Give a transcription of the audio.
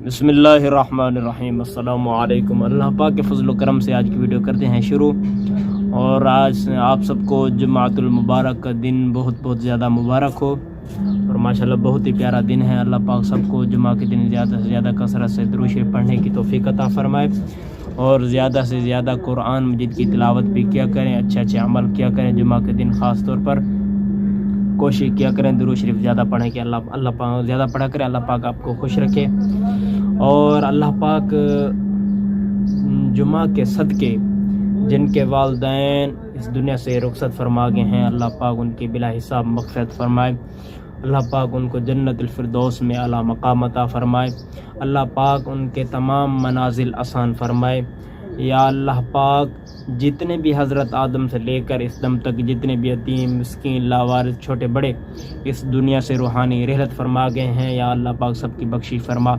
بسم اللہ الرحمن الرحیم، السلام علیکم۔ اللہ پاک کے فضل و کرم سے آج کی ویڈیو کرتے ہیں شروع۔ اور آج آپ سب کو جمعۃ المبارک کا دن بہت زیادہ مبارک ہو، اور ماشاءاللہ بہت ہی پیارا دن ہے۔ اللہ پاک سب کو جمعہ کے دن زیادہ سے زیادہ کثرت سے درود شریف پڑھنے کی توفیق عطا فرمائے، اور زیادہ سے زیادہ قرآن مجید کی تلاوت بھی کیا کریں، اچھے عمل کیا کریں۔ جمعہ کے دن خاص طور پر کوشش کیا کریں درود شریف زیادہ پڑھیں کہ اللہ پاک زیادہ پڑھا کرے، اللہ پاک آپ کو خوش رکھے۔ اور اللہ پاک جمعہ کے صدقے جن کے والدین اس دنیا سے رخصت فرما گئے ہیں، اللہ پاک ان کی بلا حساب مغفرت فرمائے، اللہ پاک ان کو جنت الفردوس میں اعلیٰ مقام عطا فرمائے، اللہ پاک ان کے تمام منازل آسان فرمائے۔ یا اللہ پاک جتنے بھی حضرت آدم سے لے کر اس دم تک جتنے بھی یتیم مسکین لاوارث چھوٹے بڑے اس دنیا سے روحانی رحلت فرما گئے ہیں، یا اللہ پاک سب کی بخشش فرما۔